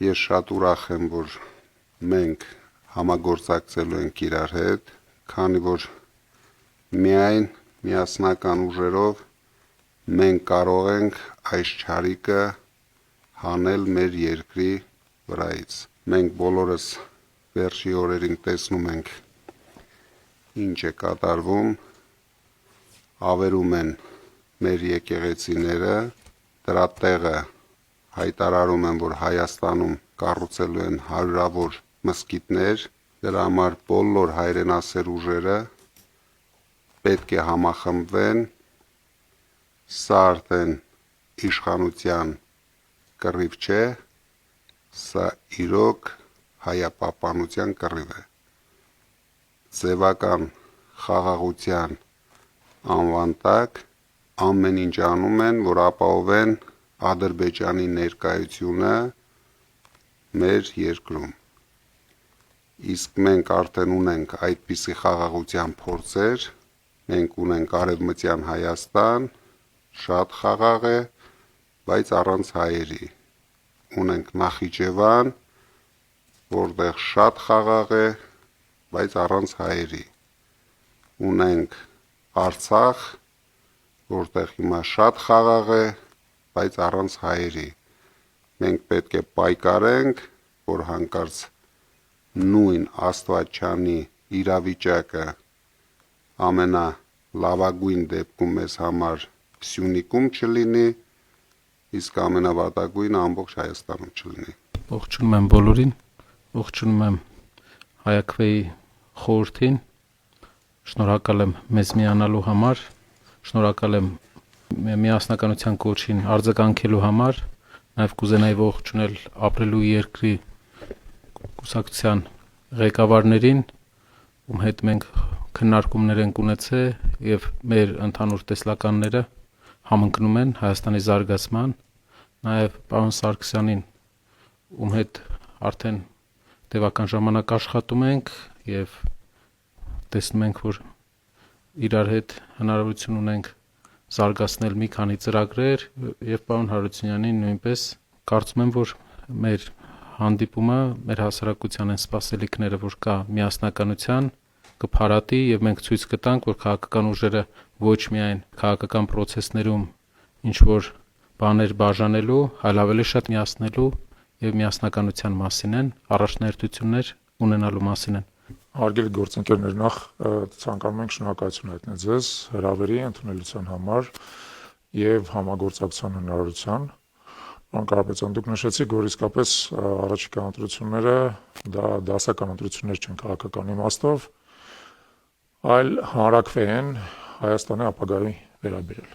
Ես շատ ուրախ եմ, որ մենք համագործակցելու ենք իրար հետ, քանի որ միայն միասնական ուժերով մենք կարող ենք այս չարիքը հանել մեր երկրի վրայից։ Մենք բոլորս վերջի օրերին տեսնում ենք ինչ է կատարվում, ավերում են մեր եկեղեցիները, դրա տեղը հայտարարում են, որ Հայաստանում կառուցելու են հարյուրավոր մզկիթներ, դրա համար բոլոր հայրենասեր ուժերը պետք է համախմբվեն, սա արդեն իշխանության կռիվ չէ, սա իրոք հայապահպանության կռիվ է։ Ձևական խաղաղության անվան տակ ամեն ինչ անում են, որ ապահովեն Ադրբեջանի ներկայությունը մեր երկրում։ Իսկ մենք արդեն ունենք այդպիսի խաղաղության փորձեր, մենք ունենք Արևմտյան Հայաստան, շատ խաղաղ է, բայց առանց հայերի։ Ունենք Նախիջևան, որտեղ շատ խաղաղ է, բայց առանց հայերի։ Ունենք Արցախ, որտեղ հիմա շատ խաղաղ է, բայց առանց հայերի։ Մենք պետք է պայքարենք, որ հանկարծ նույն Աստվածչանի իրավիճակը ամենալավագույն դեպքում մեզ համար Սյունիքում չլինի, իսկ ամենավատագույնը ամբողջ Հայաստանում չլինի։ Ողջունում եմ բոլորին, ողջունում եմ Հայաքվեի խորհրդին, շնորհակալ եմ մեզ միանալու համար, շնորհակալ եմ միասնականության կոչին արձագանքելու համար, նաև կուզենայի ողջունել ապրելու երկրի կուսակցության ղեկավարներին, ում հետ մենք քննարկումներ ենք ունեցել եւ մեր ընդհանուր տեսլականները համընկնում են Հայաստանի զարգացման, նաև պարոն Սարգսյանին, ում հետ արդեն տևական ժամանակ աշխատում ենք եւ տեսնում ենք, որ իրար հետ հնարավորություն ունենք զարգացնել մի քանի ծրագրեր եւ պարոն Հարությունյանին նույնպես կարծում եմ, որ մեր հանդիպումը մեր հասարակության այն սպասելիքները, որ կա միասնականության, կփարատի եւ մենք ցույց կտանք, որ քաղաքական ուժերը ոչ միայն քաղաքական process-ներում ինչ որ բաներ բաժանելու, այլ ավելի շատ միասնելու եւ միասնականության մասին են, առաջնահերթություններ ունենալու մասին են։ Հարգելի գործընկերներ, նախ ցանկանում ենք շնորհակալություն հայտնել ձեզ հրավերի ընդունելության համար եւ համագործակցության հնարավորության։ Պարոն Կարապետյան, դուք նշեցիք, որ իսկապես առաջիկա ընտրությունները դա դասական ընտրություններ չեն քաղաքական իմաստով, այլ հանրաքվե են Հայաստանի ապագայի վերաբերյալ։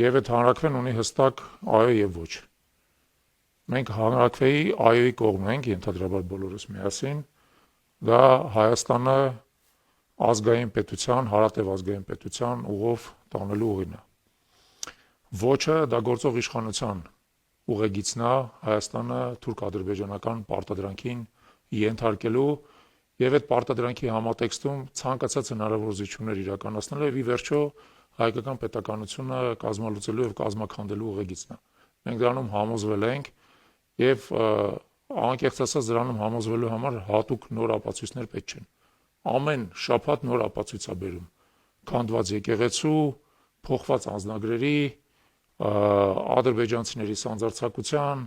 Եվ այդ հանրաքվեն ունի հստակ այո եւ ոչ։ Մենք հանրաքվեի այոյի կողմ ենք, ենթադրաբար բոլորս միասին, դա Հայաստանը ազգային պետության, հարատև ազգային պետության ուղով տանելու ուղին է։ Ոչը դա գործող իշխանության ուղեգիծն է Հայաստանը թուրք-ադրբեջանական պարտադրանքին ենթարկելու եւ այդ պարտադրանքի համատեքստում ցանկացած հնարավոր զիջումներ իրականացնելու եւ ի վերջո հայկական պետականությունը կազմալուծելու եւ կազմաքանդելու ուղեգիծն է։ Մենք դրանում համոզվել ենք եւ անկեղծ ասած դրանում համոզվելու համար հատուկ նոր ապացույցներ պետք չեն։ Ամեն շաբաթ նոր ապացույց է բերում։ Քանդված եկեղեցու, փոխված անձնագրերի, ադրբեջանցիների սանձարձակության,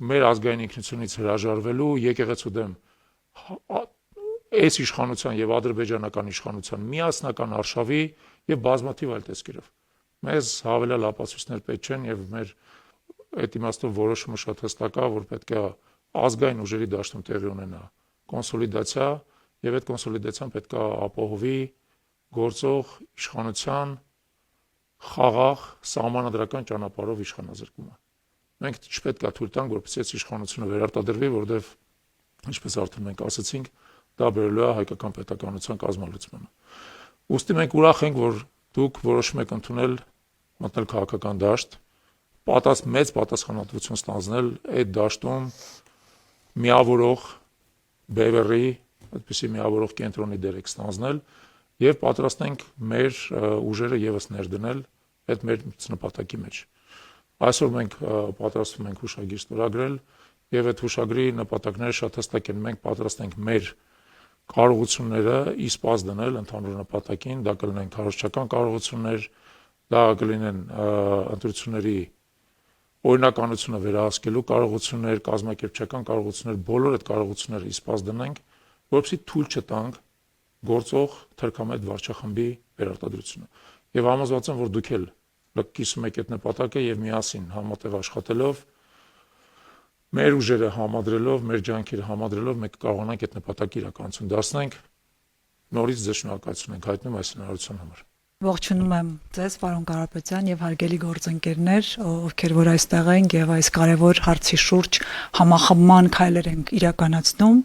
մեր ազգային ինքնությունից հրաժարվելու, եկեղեցու դեմ այս իշխանության եւ ադրբեջանական իշխանության միասնական արշավի եւ բազմաթիվ այլ տեսքերով։ Մեզ հավելյալ ապացույցներ պետք չեն եւ մեր այդ իմաստով որոշումը շատ հստակ է, որ պետք է ազգային ուժերի դաշտում տեղի ունենա կոնսոլիդացիա եւ այդ կոնսոլիդացիան պետք է ապահովի գործող իշխանության խաղաղ սահմանադրական ճանապարհով իշխանազրկումը։ Մենք չպետք է թույլ տանք, որպեսզի այս իշխանությունը վերարտադրվի, որովհետեւ ինչպես արդեն մենք ասացինք, դա բերելու է հայկական պետականության կազմալուծմանը։ Ուստի մենք ուրախ ենք, որ դուք որոշում եք ընդունել մտնել քաղաքական դաշտ, մեծ պատասխանատվություն ստանձնել այդ դաշտում միավորող բևեռի, այդպիսի միավորող կենտրոնի դեր եք ստանձնել եւ պատրաստ ենք մեր ուժերը եւս ներդնել այդ մեր նպատակի մեջ։ Այսօր մենք պատրաստվում ենք հուշագիր ստորագրել եւ այդ հուշագրի նպատակները շատ հստակ են։ Մենք պատրաստ ենք մեր կարողությունները իսպաս դնել ընդհանուր նպատակին, դա կլինեն քարոզչական կարողություններ, դա կլինեն ընտրությունների օրինականությունը վերահսկելու կարողություններ, կազմակերպչական կարողություններ, բոլոր այդ կարողությունները իսպաս դնենք, որովհետեւ թույլ չտանք գործող թրքամետ վարչախմբի վերարտադրությունը։ Եվ համոզված եմ, որ դուք էլ կիսում եք այդ նպատակը եւ միասին համատեղ աշխատելով, մեր ուժերը համադրելով, մեր ջանքերը համադրելով մենք կարողանանք այդ նպատակը իրականություն դարձնենք։ Նորից ձեզ շնորհակալություն ենք հայտնում այս հնարավորության համար։ Ողջունում եմ ձեզ, պարոն Կարապետյան եւ հարգելի գործընկերներ, ովքեր որ այստեղ են եւ այս կարեւոր հարցի շուրջ համախմբման քայլեր են իրականացնում։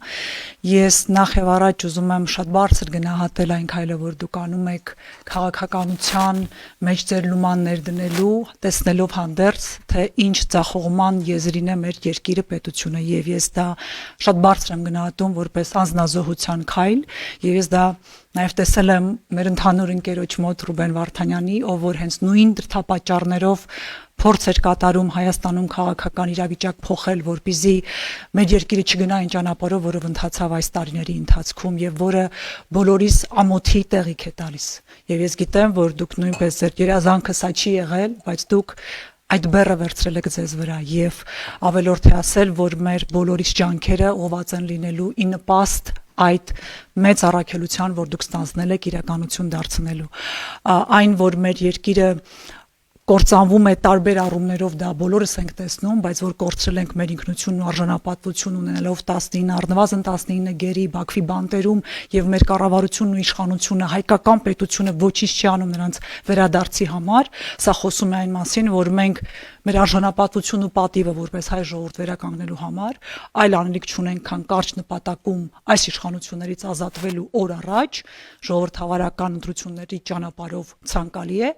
Ես նախ եւ առաջ ուզում եմ շատ բարձր գնահատել այն քայլը, որ դուք անում եք քաղաքականության մեջ ձեր լումաններ դնելու, տեսնելով հանդերձ, թե ինչ ցախողման եզրին է մեր երկիրը, պետությունը, եւ ես դա շատ բարձր եմ գնահատում որպես անznազողության քայլ, եւ ես դա Նաև տեսել եմ մեր ընդհանուր ընկերոջ մոտ Ռուբեն Վարդանյանի, ով որ հենց նույն դրդապատճառներով փորձ էր կատարում Հայաստանում քաղաքական իրավիճակ փոխել, որպեսզի մեր երկիրը չգնա այն ճանապարհով, որով ընթացավ այս տարիների ընթացքում եւ որը բոլորիս ամոթի տեղիք է տալիս։ Եվ ես գիտեմ, որ դուք նույնպես ձեր երազանքը սա չի եղել, բայց դուք այդ բեռը վերցրել եք ձեզ վրա եւ ավելորդ է ասել, որ մեր բոլորիս ջանքերը ուղղված են լինելու ի նպաստ այդ մեծ առաքելության, որ դուք ստանձնել եք իրականություն դարձնելու։ Այն, որ մեր երկիրը կործանվում է տարբեր առումներով, դա բոլորս ենք տեսնում, բայց որ կորցրել ենք մեր ինքնությունն ու արժանապատվություն ունենալով 19 առնվազն 19 գերի Բաքվի բանտերում եւ մեր կառավարությունն ու իշխանությունը հայկական պետությունը ոչինչ չի անում նրանց վերադարձի համար, սա խոսում է այն մասին, որ մենք մեր արժանապատվությունն ու պատիվը որպես հայ ժողովուրդ վերականգնելու համար այլ անելիք չունենք, քան կարճ նպատակում այս իշխանություններից ազատվելու օր առաջ ժողովրդավարական ընտրությունների ճանապարհով ցանկալի է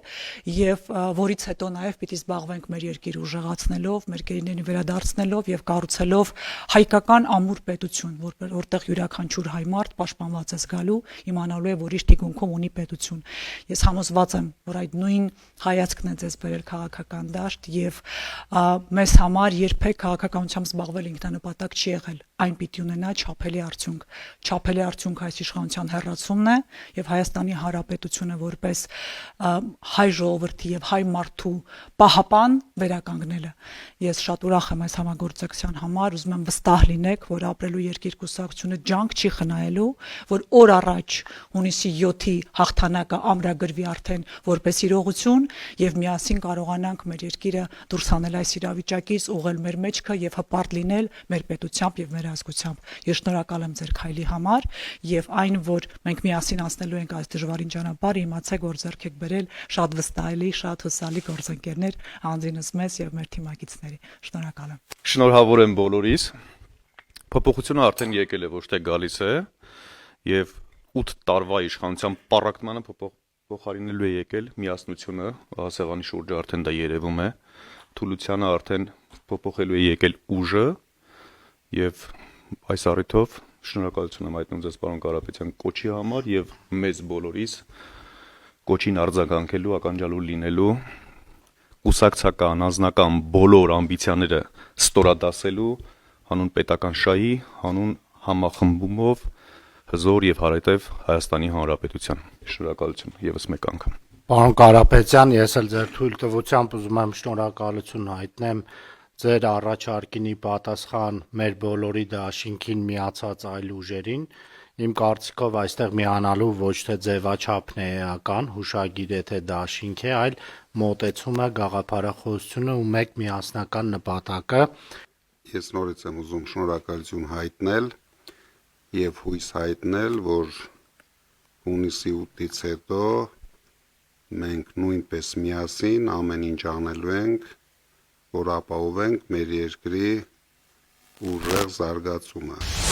եւ որից հետո նաև պիտի զբաղվենք մեր երկիրը ուժեղացնելով, մեր գերիներին վերադարձնելով եւ կառուցելով հայկական ամուր պետություն, որտեղ յուրաքանչյուր հայ մարդ պաշտպանված է զգալու, իմանալու է, որ իր թիկունքում ունի պետություն։ Ես համոզված եմ, որ այդ նույն հայացքն է ձեզ բերել քաղաքական դաշտ եւ մեզ համար երբեք քաղաքականությամբ զբաղվել ինքնանպատակ չի եղել։ Այն պիտի ունենա չափելի արդյունք։ Չափելի արդյունք այս իշխանության հեռացումն է եւ Հայաստանի Հանրապետությունը որպես հայ ժողովրդի եւ հայ մարդու պահապան վերականգնելը։ Ես շատ ուրախ եմ այս համագործակցության համար, ուզում եմ վստահ լինեք, որ ապրելու երկիր կուսակցությունը ջանք չի խնայելու, որ օր առաջ հունիսի 7-ի հաղթանակը ամրագրվի արդեն որպես իրողություն եւ միասին կարողանանք մեր երկիրը դուրս հանել այս իրավիճակից, ուղղել մեր մեջքը եւ հպարտ լինել մեր պետությամբ եւ մեր ազգությամբ։ Ես շնորհակալ եմ ձեր քայլի համար եւ այն, որ մենք միասին անցնելու ենք այս դժվարին ճանապարհը, իմացեք, որ ձեռք եք բերել շատ վստահելի, շատ հուսալի գործընկերներ անձինս մեզ եւ մեր թիմակիցների։ Շնորհակալ եմ։ Շնորհավոր եմ բոլորիս։ Փոփոխությունը արդեն եկել է, ոչ թե գալիս է, եւ 8 տարվա իշխանության պառակտմանը փոխարինելու է եկել միասնությունը, սեղանի շուրջը արդեն դա երևում է, թուլությանը արդեն փոփոխելու է եկել ուժը եւ այս առիթով շնորհակալություն եմ հայտնում ձեզ պարոն Կարապետյան կոչի համար եւ մեզ բոլորիս կոչին արձագանքելու, ականջալու լինելու, կուսակցական, անձնական բոլոր ամբիցիաները ստորադասելու հանուն պետական շահի, հանուն համախմբումով հզոր եւ հարետև Հայաստանի Հանրապետության։ Շնորհակալություն եւս մեկ անգամ։ Պարոն Կարապետյան, ես էլ ձեր թույլտվությամբ ուզում եմ շնորհակալություն հայտնեմ ձեր առաջարկինի պատասխան մեր բոլորի դաշինքին միացած այլ ուժերին։ Իմ կարծիքով այստեղ միանալու ոչ թե ձևաչափն է էական, հուշագիր է թե դաշինք է, այլ մոտեցումը, գաղափարախոսությունը ու մեկ միասնական նպատակը։ Ես նորից եմ ուզում շնորհակալություն հայտնել եւ հույս հայտնել, որ հունիսի 8-ից հետո մենք նույնպես միասին ամեն ինչ անելու ենք, որ ապահովենք մեր երկրի ուժեղ զարգացումը։